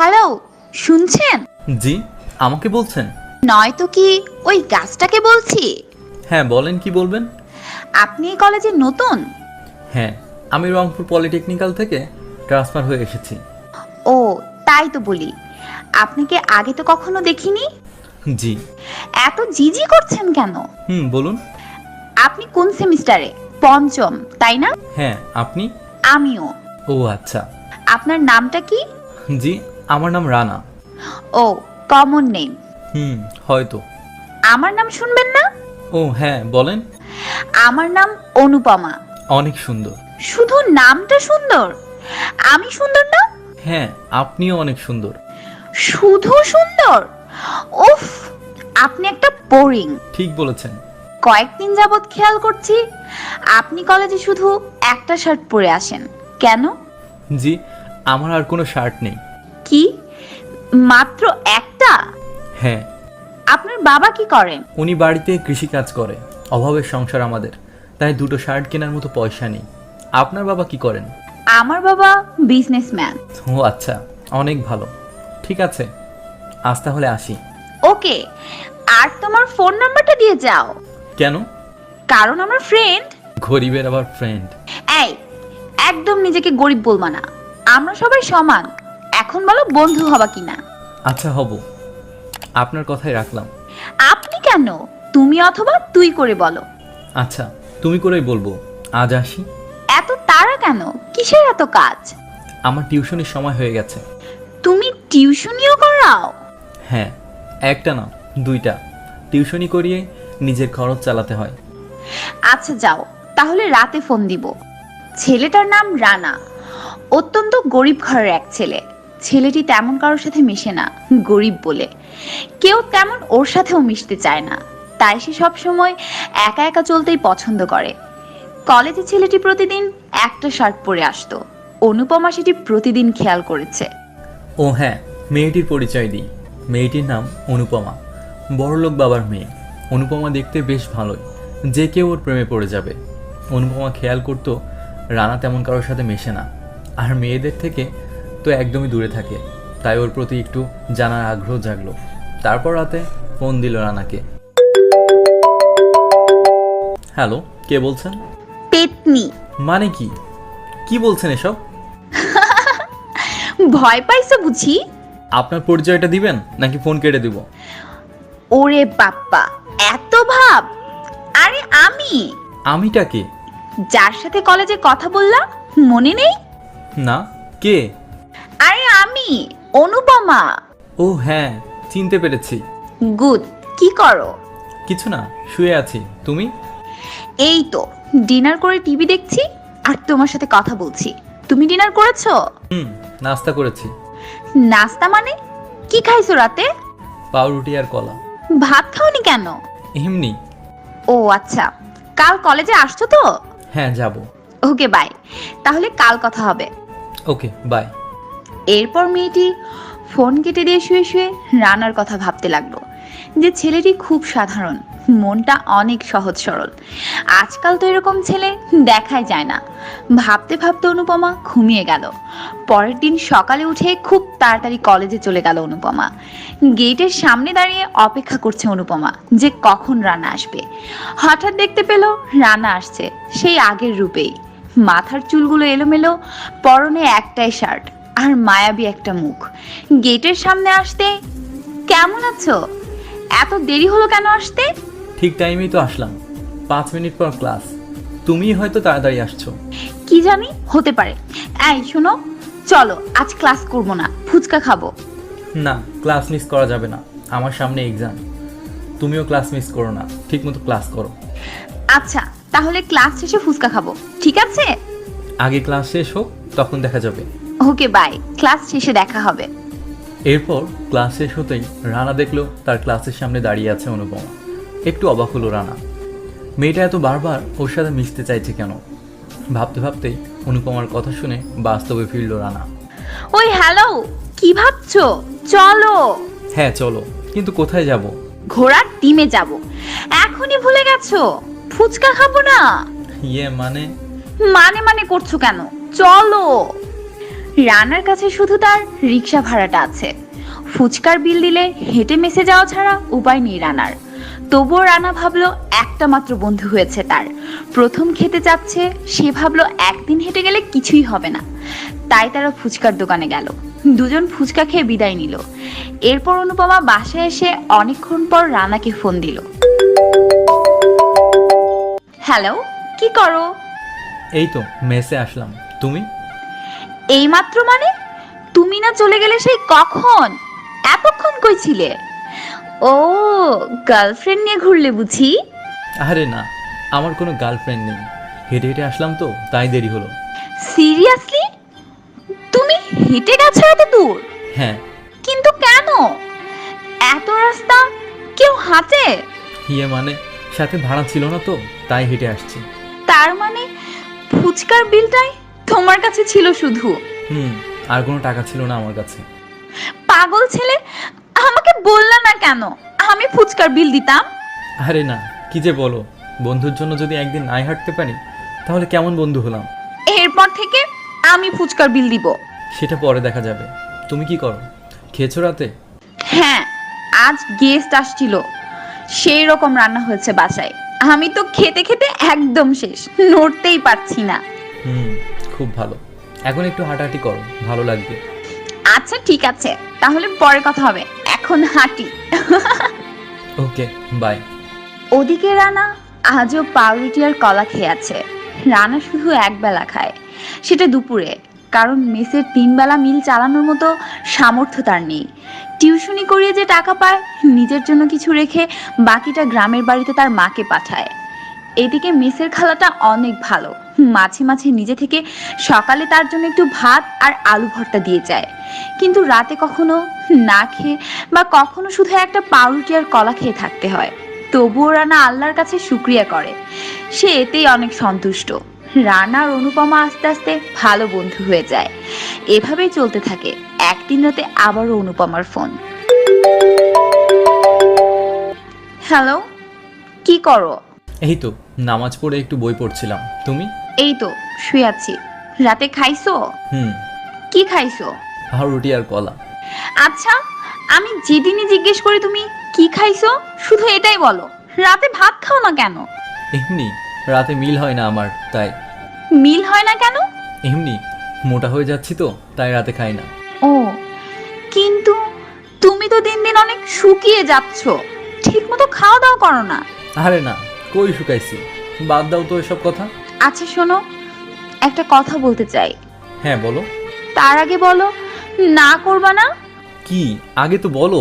Hello, শুনছেন? জি, আমাকে বলছেন? নয়তো কি ওই গাছটাকে বলছি? হ্যাঁ, বলেন কি বলবেন? আপনি এই কলেজে নতুন? হ্যাঁ, আমি রংপুর পলিটেকনিক্যাল থেকে ট্রান্সফার হয়ে এসেছি। ও, তাই তো বলি, আপনাকে আগে তো কখনো দেখিনি। জি। এত জিজি করছেন কেন? বলুন। আপনি কোন সেমিস্টারে? পঞ্চম, তাই না? হ্যাঁ, আপনি? আমিও। ও আচ্ছা। আপনার নামটা কি? জি, আমার নাম রানা। ও, কমন নেম। হয়তো। আমার নাম শুনবেন না? ও হ্যাঁ, বলেন। আমার নাম অনুপমা। অনেক সুন্দর। শুধু নামটা সুন্দর, আমি সুন্দর না? হ্যাঁ, আপনিও অনেক সুন্দর। শুধু সুন্দর? উফ, আপনি একটা বোরিং। ঠিক বলেছেন। কয়েকদিন যাবৎ খেয়াল করছি আপনি কলেজে শুধু একটা শার্ট পরে আসেন, কেন? জি, আমার আর কোনো শার্ট নেই। কি, মাত্র একটা? হ্যাঁ। আপনার বাবা কি করেন? উনি বাড়িতে কৃষিকাজ করে। অভাবের সংসার আমাদের, তাই দুটো শার্ট কেনার মতো পয়সা নেই। আপনার বাবা কি করেন? আমার বাবা বিজনেসম্যান। ও আচ্ছা, অনেক ভালো। ঠিক আছে, আজ তাহলে আসি। ওকে, আর তোমার ফোন নাম্বারটা দিয়ে যাও। কেন? কারণ আমার ফ্রেন্ড। গরিবের আবার ফ্রেন্ড? এই, একদম নিজেকে গরিব বলবা না, আমরা সবাই সমান। এখন বলো বন্ধু হবা কিনা? আচ্ছা, হব। আপনার কথাই রাখলাম। আপনি কেন, তুমি অথবা তুই করে বলো। আচ্ছা, তুমি করেই বলবো। আজ আসি। এত তাড়া কেন, কিসের এত কাজ? আমার টিউশনির সময় হয়ে গেছে। তুমি টিউশনিও করাও? হ্যাঁ, একটা না, দুইটা। টিউশনি করিয়ে নিজের খরচ চালাতে হয়। আচ্ছা যাও, তাহলে রাতে ফোন দিব। ছেলেটার নাম রানা, অত্যন্ত গরিব ঘরের এক ছেলে। ছেলেটি তেমন কারোর সাথে মেশে না, গরিব বলে কেউ তেমন ওর সাথেও মিশতে চায় না। তাই সে সবসময় একা একা চলতেই পছন্দ করে। কলেজে ছেলেটি প্রতিদিন একটা শার্ট পরে আসতো। অনুপমা সেটি প্রতিদিন খেয়াল করেছে। ও হ্যাঁ, মেয়েটির পরিচয় দিই। মেয়েটির নাম অনুপমা, বড়লোক বাবার মেয়ে। অনুপমা দেখতে বেশ ভালোই, যে কেউ ওর প্রেমে পড়ে যাবে। অনুপমা খেয়াল করতো রানা তেমন কারোর সাথে মেশে না, আর মেয়েদের থেকে তো একদমই দূরে থাকে। তাই ওর প্রতি একটু জানার আগ্রহ জাগলো। তারপর রাতে ফোন দিল রানাকে। হ্যালো, কে বলছেন? পেতনি। মানে কি? কি বলছেন এসব? ভয় পাইছো বুঝি? আপনার পরিচয়টা দিবেন নাকি ফোন কেটে দিব? ওরে বাপ্পা, এত ভাব! আরে আমি, আমিটা কে? যার সাথে কলেজে কথা বললাম, মনে নেই? না, কে? আরে আমি, অনুপমা। ও হ্যাঁ, চিনতে পেরেছি। গুড, কি করো? কিছু না, শুয়ে আছি। তুমি? এই তো ডিনার করে টিভি দেখছি আর তোমার সাথে কথা বলছি। তুমি ডিনার করেছো? নাস্তা করেছি। নাস্তা মানে? কি খাইছো রাতে? পাউরুটি আর কলা। ভাত খাওনি কেন? এমনি। ও আচ্ছা, কাল কলেজে আসছো তো? হ্যাঁ, যাব। ওকে বাই, তাহলে কাল কথা হবে। Okay bye. এরপর মেয়েটি ফোন কেটে দিয়ে শুয়ে শুয়ে রানার কথা ভাবতে লাগলো, যে ছেলেটি খুব সাধারণ, মনটা অনেক সহজ সরল। আজকাল তো এরকম ছেলে দেখাই যায় না। ভাবতে ভাবতে অনুপমা ঘুমিয়ে গেল। পরের দিন সকালে উঠে খুব তাড়াতাড়ি কলেজে চলে গেল অনুপমা। গেটের সামনে দাঁড়িয়ে অপেক্ষা করছে অনুপমা, যে কখন রানা আসবে। হঠাৎ দেখতে পেল রানা আসছে সেই আগের রূপেই। মাথার চুলগুলো এলোমেলো, পরনে একটাই শার্ট আর মায়াবী একটা মুখ। গেটের সামনে আসতে, কেমন আছো? এত দেরি হলো কেন আসতে? ঠিক টাইমেই তো আসলাম, 5 মিনিট পর ক্লাস। তুমিই হয়তো তাড়াতাড়ি আসছো। কি জানি, হতে পারে। এই শোনো, চলো আজ ক্লাস করবো না, ফুচকা খাবো। না, ক্লাস মিস করা যাবে না, আমার সামনে এক্সাম। তুমিও ক্লাস মিস করো না, ঠিক মতো ক্লাস করো। আচ্ছা, তাহলে ক্লাস শেষে ফুচকা খাবো, ঠিক আছে? আগে ক্লাস শেষ হোক, তখন দেখা যাবে। ওকে বাই, ক্লাস শেষে দেখা হবে। এরপর ক্লাস শেষ হতেই রানা দেখলো তার ক্লাসের সামনে দাঁড়িয়ে আছে অনুপমা। একটু অবাক হলো রানা, মেয়েটা এত বারবার ওর সাথে মিশতে চাইছে কেন। ভাবতে ভাবতেই অনুপমার কথা শুনে বাস্তবে ফিরল রানা। ওই হ্যালো, কি ভাবছো? চলো। হ্যাঁ চলো, কিন্তু কোথায় যাব? ঘোড়ার ডিমে যাব। এখনই ভুলে গেছো? ফুচকা খাবো না? ইয়ে মানে? মানে করছো কেন? চলো। রানার কাছে শুধু তার রিক্সা ভাড়াটা আছে। ফুচকার বিল দিলে হেঁটে মেসে যাওয়া ছাড়া উপায় নেই রানার। তবুও রানা ভাবলো একটা মাত্র বন্ধু হয়েছে তার, প্রথম খেতে যাচ্ছে। সে ভাবলো একদিন হেঁটে গেলে কিছুই হবে না, তাই তারা ফুচকার দোকানে গেল। দুজন ফুচকা খেয়ে বিদায় নিল। এরপর অনুপমা বাসায় এসে অনেকক্ষণ পর রানাকে ফোন দিল। হ্যালো, কি করো? এই তো মেসে আসলাম। তুমি? এইমাত্র মানে? তুমি না চলে গেলে সেই কখন? এতক্ষণ কই ছিলে? ও, গার্লফ্রেন্ড নিয়ে ঘুরলে বুঝি? আরে না, আমার কোনো গার্লফ্রেন্ড নেই। হেঁটে হেঁটে আসলাম তো, তাই দেরি হলো। সিরিয়াসলি? তুমি হেঁটে গেছো এত দূর? হ্যাঁ। কিন্তু কেন? এত রাস্তা কেউ হাঁটে? মানে সাথে ভাড়া ছিল না তো, তাই হেঁটে আসছি। তার মানে ফুচকার বিলটাই তোমার কাছে ছিল শুধু? আর কোনো টাকা ছিল না আমার কাছে। পাগল ছেলে, আমাকে বললা না কেন? আমি ফুচকার বিল দিতাম। আরে না, কি যে বলো, বন্ধুর জন্য যদি একদিন নাই হাঁটতে পারি তাহলে কেমন বন্ধু হলাম? এরপর থেকে আমি ফুচকার বিল দিব। সেটা পরে দেখা যাবে। তুমি কি করো? খেয়েছো রাতে? হ্যাঁ, আজ গেস্ট আসছিল, সেই রকম রান্না হয়েছে বাসায়। আমি তো খেতে খেতে একদম শেষ, নড়তেই পারছি না। খুব ভালো। এখন একটু হাঁটাহাঁটি করো, ভালো লাগবে। আচ্ছা ঠিক আছে, তাহলে পরে কথা হবে, এখন হাঁটি। ওকে, বাই। ওদিকে রানা আজও পাউরুটি আর কলা খেয়ে আছে। রানা শুধু একবেলা খায়, সেটা দুপুরে, কারণ মেসের 3 বেলা মিল চালানোর মতো সামর্থ্য তার নেই। টিউশনি করিয়ে যে টাকা পায়, নিজের জন্য কিছু রেখে বাকিটা গ্রামের বাড়িতে তার মাকে পাঠায়। এদিকে মেসের খালাটা অনেক ভালো, মাঝে মাঝে নিজে থেকে সকালে তার জন্য একটু ভাত আর আলু ভর্তা দিয়ে যায়। কিন্তু রাতে কখনো না খেয়ে বা কখনো শুধু একটা পাউরুটি আর কলা খেয়ে থাকতে হয়। তবুও রানা আল্লাহর কাছে শুকরিয়া করে, সে এতেই অনেক সন্তুষ্ট। রানা আর অনুপমা আস্তে আস্তে ভালো বন্ধু হয়ে যায়। এভাবেই চলতে থাকে। একদিন রাতে আবারও অনুপমার ফোন। হ্যালো, কি করো? এই তো নামাজ পড়ে একটু বই পড়ছিলাম। তুমি? এই তো শুয়ে আছি। রাতে খাইছো? কি খাইছো? পাউরুটি আর কলা। আচ্ছা, আমি যেদিনই জিজ্ঞেস করি তুমি কি খাইছো, শুধু এটাই বলো, রাতে ভাত খাও না কেন? এমনি, রাতে মিল হয় না আমার, তাই। মিল হয় না কেন? এমনি, মোটা হয়ে যাচ্ছি তো, তাই রাতে খাই না। ও, কিন্তু তুমি তো দিন দিন অনেক শুকিয়ে যাচ্ছ, ঠিক মতো খাওয়া দাওয়া করো না। আরে না, কই শুকাইছি, বাদ দাও তো এসব কথা। আচ্ছা শোনো, একটা কথা বলতে চাই। হ্যাঁ বলো। তার আগে বলো, না করবা না? কি, আগে তো বলো।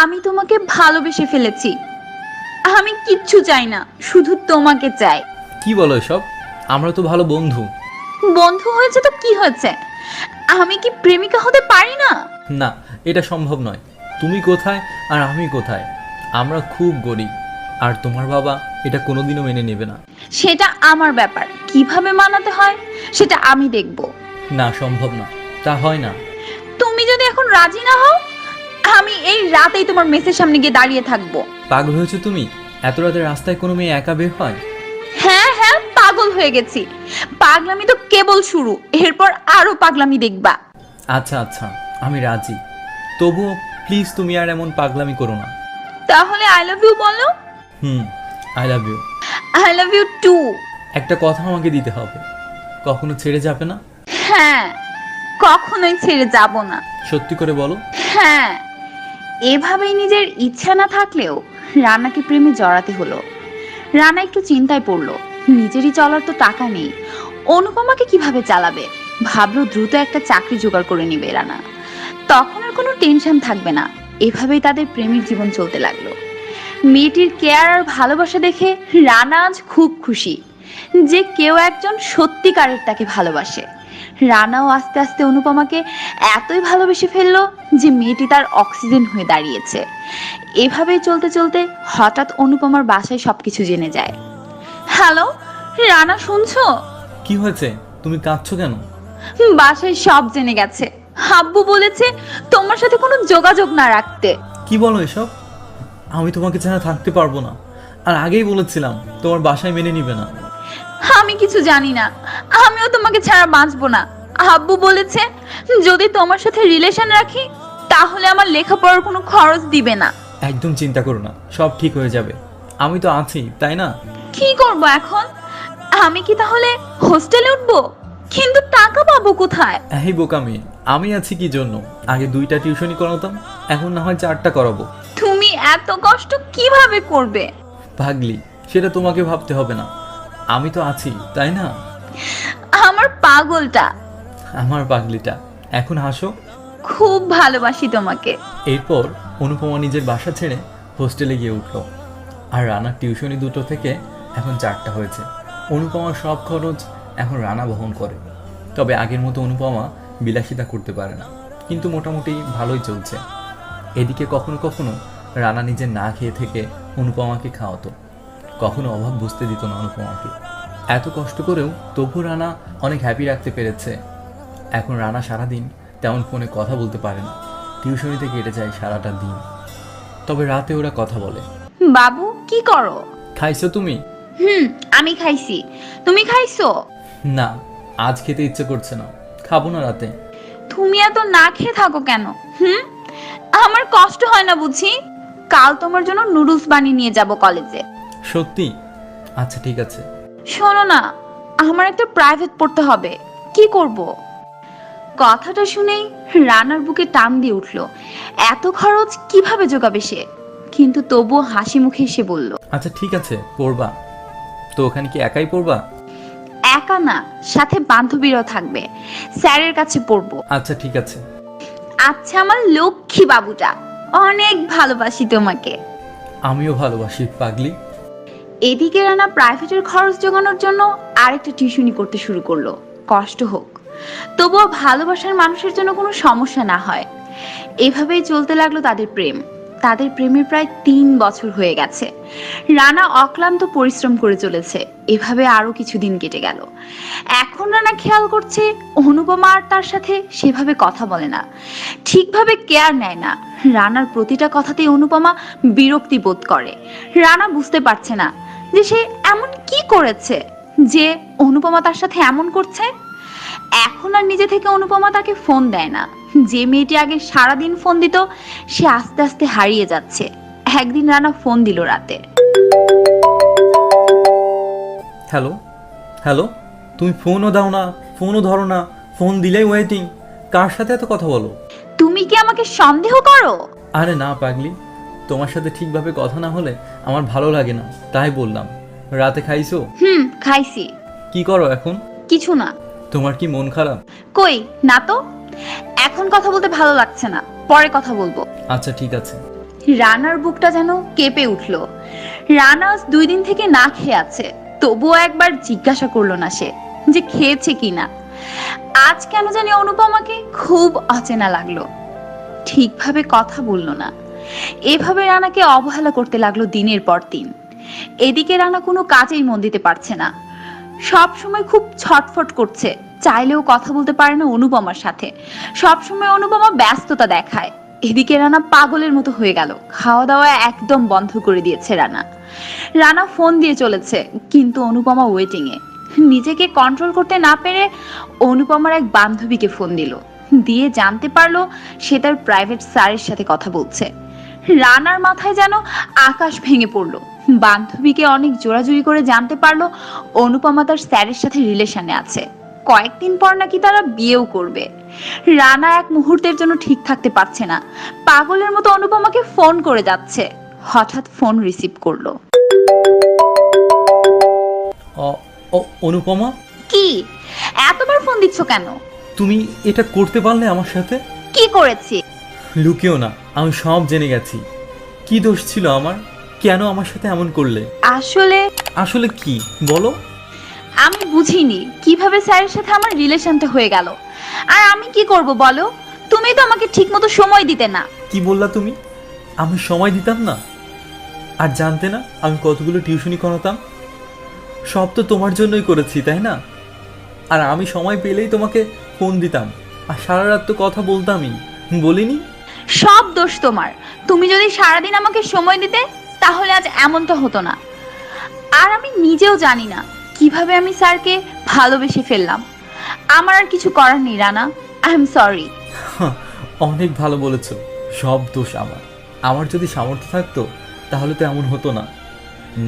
আমি তোমাকে ভালোবেসে ফেলেছি। আমি কিচ্ছু চাই না, শুধু তোমাকে চাই। কি বলো এসব? আমরা তো ভালো বন্ধু। বন্ধু হয়েছে তো কি হয়েছে, আমি কি প্রেমিকা হতে পারি না? না, এটা সম্ভব নয়। তুমি কোথায় আর আমি কোথায়? আমরা খুব গরিব, আর তোমার বাবা এটা কোনোদিনও মেনে নেবে না। সেটা আমার ব্যাপার, কিভাবে মানাতে হয় সেটা আমি দেখব। না, সম্ভব না, তা হয় না। তুমি যদি এখন রাজি না হও, আমি এই রাতেই তোমার মেসের সামনে গিয়ে দাঁড়িয়ে থাকবো। পাগল হয়েছো তুমি? এত রাতে রাস্তায় কোনো মেয়ে একা বের হয়? হ্যাঁ হ্যাঁ, পাগল হয়ে গেছি। পাগলামি তো কেবল শুরু, এরপর আরো পাগলামি দেখবা। আচ্ছা আচ্ছা, আমি রাজি। তবুও প্লিজ তুমি আর এমন পাগলামি করো না। তাহলে আই লাভ ইউ বলো। I love you. I love you too. একটা কথা আমাকে দিতে হবে, কখনো ছেড়ে যাবে না? হ্যাঁ, কখনোই ছেড়ে যাব না। সত্যি করে বলো। হ্যাঁ। এভাবেই নিজের ইচ্ছা না থাকলেও রানাকে প্রেমে জড়াতে হলো। রানা একটু চিন্তায় পড়লো, নিজেরই চলার তো টাকা নেই, অনুপমাকে কিভাবে চালাবে। ভাবলো দ্রুত একটা চাকরি জোগাড় করে নিবে রানা, তখন আর কোনো টেনশন থাকবে না। এভাবেই তাদের প্রেমের জীবন চলতে লাগলো। মেয়েটির কেয়ার আর ভালোবাসা দেখে রানা আজ খুব খুশি যে কেউ একজন সত্যিকারের তাকে ভালোবাসে। রানাও আস্তে আস্তে অনুপমাকে এতই ভালোবেসে ফেললো যে মেয়েটি তার অক্সিজেন হয়ে দাঁড়িয়েছে। এভাবেই চলতে চলতে হঠাৎ অনুপমার বাসায় সবকিছু জেনে যায়। হ্যালো রানা, শুনছো? কি হয়েছে, তুমি কাঁদছো কেন? বাসায় সব জেনে গেছে। হাব্বু বলেছে তোমার সাথে কোনো যোগাযোগ না রাখতে। কি বলো এসব? আমি তোমাকে ছাড়া থাকতে পারবো না, আর আগেই বলেছিলাম তোমার বাসায় মেনে নিবে না। আমি কিছু জানি না, আমিও তোমাকে ছাড়া বাঁচবো না। আব্বু বলেছে যদি তোমার সাথে রিলেশন রাখি তাহলে আমার লেখাপড়ার কোনো খরচ দিবে না। একদম চিন্তা করো না, সব ঠিক হয়ে যাবে। আমি তো আছি, তাই না? কি করব এখন? আমি কি তাহলে হোস্টেলে উঠবো? কিন্তু টাকা পাবো কোথায়? এই বোকামি, আমি আছি কি জন্য? আগে 2টা টিউশনি করাতাম, এখন না হয় 4টা করাবো। তুমি এত কষ্ট কিভাবে করবে? ভাগলি, সেটা তোমাকে ভাবতে হবে না, আমি তো আছি, তাই না? আমার পাগলটা। আমার পাগলিটা, এখন হাসো। খুব ভালোবাসি তোমাকে। এরপর অনুপমা নিজের বাসা ছেড়ে হোস্টেলে গিয়ে উঠল। আর রানার টিউশনি 2টো থেকে এখন 4টা হয়েছে। অনুপমার সব খরচ এখন রানা বহন করে। তবে আগের মতো অনুপমা বিলাসিতা করতে পারে না, কিন্তু মোটামুটি ভালোই চলছে। এদিকে কখনো কখনো রানা নিজে না খেয়ে থেকে অনুপমাকে খাওয়াতো। কখনো অভাব বুঝতে দিত না অনুপমাকে। এত কষ্ট করেও তবু রানা অনেক হ্যাপি রাখতে পেরেছে। এখন রানা সারাদিন তেমন ফোনে কথা বলতে পারে না, টিউশনিতে কেটে যায় সারাটা দিন। তবে রাতে ওরা কথা বলে। বাবু কি করো? খাইছো তুমি? আমি খাইছি। তুমি খাইছো? না, আজ খেতে ইচ্ছে করছে না, খাবো না রাতে। তুমি এত না খেয়ে থাকো কেন? আমার কষ্ট হয় না বুঝি? কাল তোমার জন্য নুডলস বানিয়ে নিয়ে যাব কলেজে। সত্যি? আচ্ছা ঠিক আছে। শোনো না, আমার একটা প্রাইভেট পড়তে হবে। কি করব? কথাটা শুনেই রানার বুকে টান দিয়ে উঠল। এত খরচ কিভাবে জোগাবে সে? কিন্তু তবুও হাসি মুখে সে বলল, আচ্ছা ঠিক আছে, পড়বা তো? ওখানে কি একাই পড়বা? একা না, সাথে বান্ধবীরাও থাকবে। স্যারের কাছে পড়বো। আচ্ছা ঠিক আছে। আচ্ছা আমার লক্ষ্মী বাবুটা, অনেক ভালোবাসি তোমাকে। আমিও ভালোবাসি পাগলি। এদিকে রানা প্রাইভেটের খরচ জোগানোর জন্য আরেকটা টিউশনি করতে শুরু করলো। কষ্ট হোক, তবুও ভালোবাসার মানুষের জন্য কোনো সমস্যা না হয়। এভাবেই চলতে লাগলো তাদের প্রেম। তাদের প্রেমের প্রায় 3 বছর হয়ে গেছে। রানা অক্লান্ত পরিশ্রম করে চলেছে। এভাবে আরো কিছুদিন কেটে গেল। এখন রানা খেয়াল করছে অনুপমা আর তার সাথে সেভাবে কথা বলে না, ঠিকভাবে কেয়ার নেয় না। রানার প্রতিটা কথাতেই অনুপমা বিরক্তি বোধ করে। রানা বুঝতে পারছে না যে সে এমন কি করেছে যে অনুপমা তার সাথে এমন করছে। এখন আর নিজে থেকে অনুপমা তাকে ফোন দেয় না। যে মেয়েটি আগে সারাদিন ফোন দিত সে আস্তে আস্তে হারিয়ে যাচ্ছে। একদিন রানা ফোন দিল রাতে। হ্যালো হ্যালো, তুমি ফোনও দাও না, ফোনও ধরো না, ফোন দিলেই ওয়েটিং। কার সাথে এত কথা বলো? তুমি কি আমাকে সন্দেহ করো? আরে না পাগলি, তোমার সাথে ঠিকভাবে কথা না হলে আমার ভালো লাগে না, তাই বললাম। রাতে খাইছো? খাইছি। কি করো এখন? কিছু না। তোমার কি মন খারাপ? কই না তো, এখন কথা বলতে ভালো লাগছে না, পরে কথা বলবো। আচ্ছা ঠিক আছে। রানার বুকটা যেন কেঁপে উঠলো। রানা আজ 2 দিন থেকে না খেয়ে আছে, তবুও একবার জিজ্ঞাসা করলো না সে যে খেয়েছে কিনা। আজ কেন জানি অনুপমাকে খুব অচেনা লাগলো। ঠিকভাবে কথা বললো না। এভাবে রানাকে অবহেলা করতে লাগলো দিনের পর দিন। এদিকে রানা কোনো কাজেই মন দিতে পারছে না। সব সময় খুব ছটফট করছে, চাইলেও কথা বলতে পারে না অনুপমার সাথে। সব সময় অনুপমা ব্যস্ততা দেখায়। এদিকে রানা পাগলের মতো হয়ে গেল। খাওয়া দাওয়া একদম বন্ধ করে দিয়েছে রানা। রানা ফোন দিয়ে চলেছে, কিন্তু অনুপমা ওয়েটিং এ। নিজেকে কন্ট্রোল করতে না পেরে অনুপমার এক বান্ধবীকে ফোন দিল। দিয়ে জানতে পারলো সে তার প্রাইভেট স্যারের সাথে কথা বলছে। রানার মাথায় যেন আকাশ ভেঙে পড়লো। বান্ধবীকে অনেক জোরাজুরি করে জানতে পারলো অনুপমা তার স্যারের সাথে রিলেশনে আছে। কয়েকদিন পর নাকি তারা বিয়েও করবে। রানা এক মুহূর্তের জন্য ঠিক থাকতে পারছে না। পাগলের মতো অনুপমাকে ফোন করে যাচ্ছে। হঠাৎ ফোন রিসিভ করলো। অনুপমা? কি এতবার ফোন দিচ্ছ কেন? তুমি এটা করতে পারলে আমার সাথে? কি করেছি? লুকিও না, আমি সব জেনে গেছি। কি দোষ ছিল আমার? কেন আমার সাথে এমন করলে? আসলে কি বলো? আমি বুঝিনি কিভাবে স্যারের সাথে আমার রিলেশনটা হয়ে গেল। আর আমি কি করব বলো? তুমি তো আমাকে ঠিকমতো সময় দিতে না। কি বললা তুমি? আমি সময় দিতাম না? আর জানতে না আমি কতগুলো টিউশনি করাতাম? সব তো তোমার জন্যই করেছি, তাই না? আর আমি সময় পেলেই তোমাকে ফোন দিতাম, আর সারা রাত তো কথা বলতামই, বলিনি? সব দোষ তোমার। তুমি যদি সারাদিন আমাকে সময় দিতে তাহলে আজ এমনটা হতো না। আর আমি নিজেও জানি না কিভাবে আমি স্যারকে ভালোবেসে ফেললাম। আমার আর কিছু করার নেই রানা, আই এম সরি। অনেক ভালো বলেছো, সব দোষ আমার। আমার যদি সামর্থ্য থাকতো তাহলে তো এমন হতো না।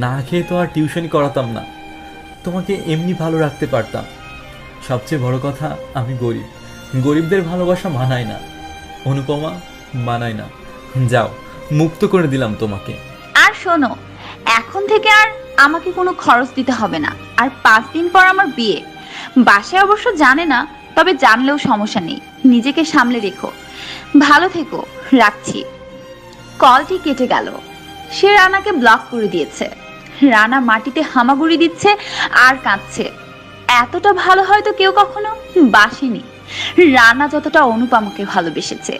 না খেয়ে তো আর টিউশনই করাতাম না, তোমাকে এমনি ভালো রাখতে পারতাম। সবচেয়ে বড় কথা, আমি গরিব, গরিবদের ভালোবাসা মানায় না অনুপমা, মানায় না। যাও, মুক্ত করে দিলাম তোমাকে। আর শোনো, এখন থেকে আর আমাকে কোনো খরচ দিতে হবে না। আর 5 দিন পর আমার বিয়ে। বাসায় অবশ্য জানে না, তবে জানলেও সমস্যা নেই। নিজেকে সামলে রেখো, ভালো থেকো, রাখছি। কলটি কেটে গেল। সে রানাকে ব্লক করে দিয়েছে। রানা মাটিতে হামাগুড়ি দিচ্ছে আর কাঁদছে। এতটা ভালো হয়তো কেউ কখনো বাসেনি রানা যতটা অনুপমাকে ভালোবেসেছে।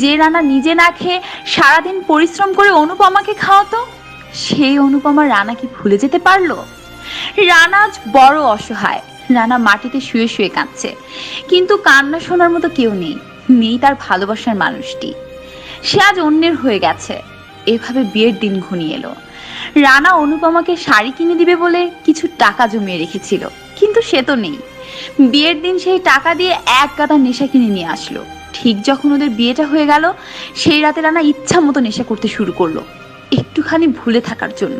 যে রানা নিজে না খেয়ে সারাদিন পরিশ্রম করে অনুপমাকে খাওয়াতো, সেই অনুপমা রানা কি ভুলে যেতে পারলো? রানা আজ বড় অসহায়। রানা মাটিতে শুয়ে শুয়ে কাঁদছে, কিন্তু কান্না শোনার মতো কেউ নেই। নেই তার ভালোবাসার মানুষটি। সে আজ অন্যের হয়ে গেছে। এভাবে বিয়ের দিন ঘনিয়ে এলো। রানা অনুপমাকে শাড়ি কিনে দিবে বলে কিছু টাকা জমিয়ে রেখেছিল, কিন্তু সে তো নেই। বিয়ের দিন সেই টাকা দিয়ে এক গাদা নেশা কিনে নিয়ে আসলো। ঠিক যখন ওদের বিয়েটা হয়ে গেল, সেই রাতে রানা ইচ্ছা মতো নেশা করতে শুরু করলো, একটুখানি ভুলে থাকার জন্য।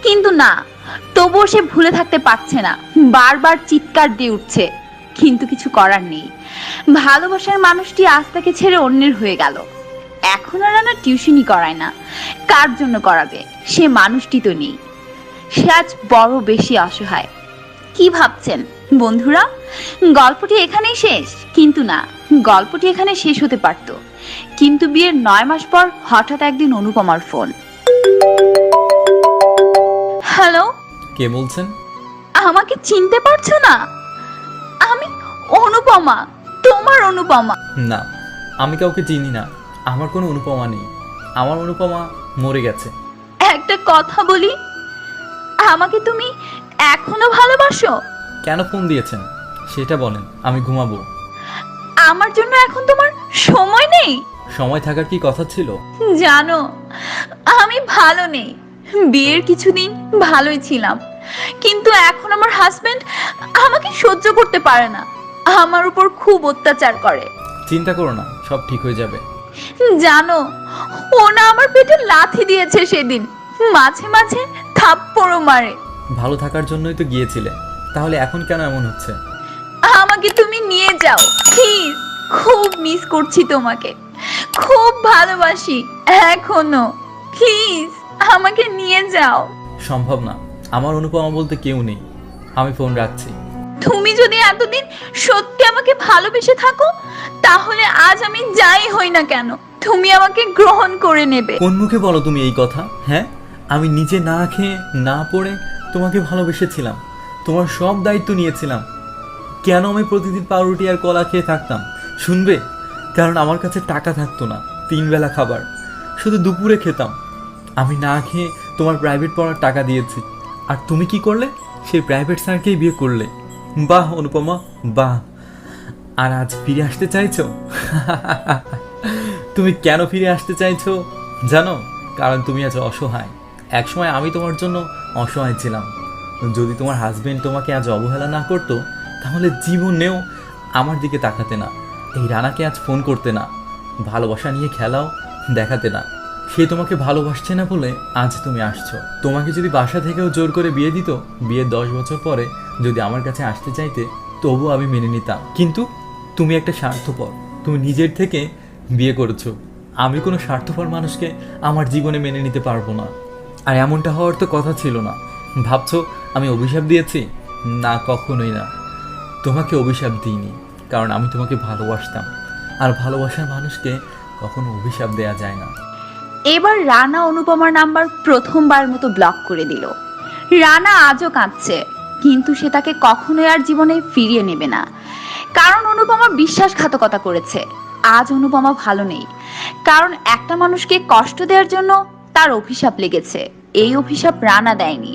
কিন্তু না, তবুও সে ভুলে থাকতে পারছে না। বারবার চিৎকার দিয়ে উঠছে, কিন্তু কিছু করার নেই। ভালোবাসার মানুষটি আজ তাকে ছেড়ে অন্যের হয়ে গেল। এখন আর রানা টিউশনই করায় না। কার জন্য করাবে? সে মানুষটি তো নেই। সে আজ বড় বেশি অসহায়। কি ভাবছেন বন্ধুরা? গল্পটি এখানেই শেষ? কিন্তু না, গল্পটি এখানে শেষ হতে পারত, কিন্তু বিয়ের 9 মাস পর হঠাৎ একদিন অনুপমার ফোন। হ্যালো, কে বলছেন? আমাকে চিনতে পারছো না? আমি অনুপমা, তোমার অনুপমা। না, আমি কাউকে চিনি না। আমার কোনো অনুপমা নেই। আমার অনুপমা মরে গেছে। একটা কথা বলি, আমাকে তুমি এখনো ভালোবাসো? কেন ফোন দিয়েছেন সেটা বলেন, আমি ঘুমাবো। আমার জন্য এখন তোমার সময় নেই? সময় থাকার কি কথা ছিল? জানো, আমি ভালো নেই। বিয়ের কিছুদিন ভালোই ছিলাম, কিন্তু এখন আমার হাজবেন্ড আমাকে সহ্য করতে পারে না। আমার উপর খুব অত্যাচার করে। চিন্তা করো না, সব ঠিক হয়ে যাবে। জানো, ও না আমার পেটে লাথি দিয়েছে সেদিন, মাঝে মাঝে থাপ্পড়ও মারে। ভালো থাকার জন্যই তো গিয়েছিলে, তাহলে এখন কেন এমন হচ্ছে? আমাকে তুমি নিয়ে যাও প্লিজ। খুব মিস করছি তোমাকে, খুব ভালোবাসি এখনো। প্লিজ আমাকে নিয়ে যাও। সম্ভব না, আমার অনুপমা বলতে কেউ নেই। আমি ফোন রাখছি। তুমি যদি এতদিন সত্যি আমাকে ভালোবেসে থাকো, তাহলে আজ আমি যাই হই না কেন, তুমি আমাকে গ্রহণ করে নেবে। কোন মুখে বলো তুমি এই কথা? হ্যাঁ, আমি নিজে না খেয়ে না পড়ে তোমাকে ভালোবেসেছিলাম, তোমার সব দায়িত্ব নিয়েছিলাম। কেন আমি প্রতিদিন পাউরুটি আর কলা খেয়ে থাকতাম শুনবে? কারণ আমার কাছে টাকা থাকতো না 3 বেলা খাবার, শুধু দুপুরে খেতাম। আমি না খেয়ে তোমার প্রাইভেট পড়ার টাকা দিয়েছি, আর তুমি কি করলে? সেই প্রাইভেট স্যারকেই বিয়ে করলে। বাহ অনুপমা, বাহ। আর আজ ফিরে আসতে চাইছো? তুমি কেন ফিরে আসতে চাইছো জানো? কারণ তুমি আজ অসহায়। একসময় আমি তোমার জন্য অসহায় ছিলাম। যদি তোমার হাজবেন্ড তোমাকে আজ অবহেলা না করতো, তাহলে জীবনেও আমার দিকে তাকাতে না, এই রানাকে আজ ফোন করতে না, ভালোবাসা নিয়ে খেলাও দেখাতে না। সে তোমাকে ভালোবাসছে না বলে আজ তুমি আসছো। তোমাকে যদি বাসা থেকেও জোর করে বিয়ে দিত, বিয়ের 10 বছর পরে যদি আমার কাছে আসতে চাইতে, তবুও আমি মেনে নিতাম। কিন্তু তুমি একটা স্বার্থপর, তুমি নিজের থেকে বিয়ে করেছো। আমি কোনো স্বার্থপর মানুষকে আমার জীবনে মেনে নিতে পারবো না। আর এমনটা হওয়ার তো কথা ছিল না। ভাবছো আমি অভিশাপ দিয়েছি? না, কখনোই না। তোমাকে অভিশাপ দিইনি, কারণ আমি তোমাকে ভালোবাসতাম, আর ভালোবাসার মানুষকে কখনো অভিশাপ দেয়া যায় না। এবার রানা অনুপমার নাম্বার প্রথমবার মতো ব্লক করে দিল। রানা আজও কাঁদছে, কিন্তু সে তাকে কখনোই আর জীবনে ফিরিয়ে নেবে না, কারণ অনুপমা বিশ্বাসঘাতকতা করেছে। আজ অনুপমা ভালো নেই, কারণ একটা মানুষকে কষ্ট দেওয়ার জন্য তার অভিশাপ লেগেছে। এই অভিশাপ রানা দেয়নি।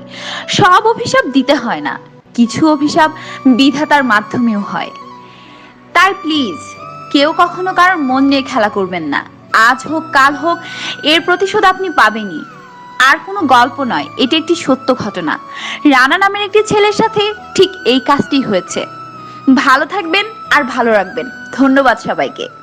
সব অভিশাপ দিতে হয় না, কিছু অভিশাপ বিধাতার মাধ্যমেও হয়। তাই প্লিজ কেউ কখনো কারোর মন নিয়ে খেলা করবেন না। আজ হোক কাল হোক, এর প্রতিশোধ আপনি পাবেনই। আর কোনো গল্প নয়, এটা একটি সত্য ঘটনা। রানা নামের একটি ছেলের সাথে ঠিক এই কাজটি হয়েছে। ভালো থাকবেন আর ভালো রাখবেন। ধন্যবাদ সবাইকে।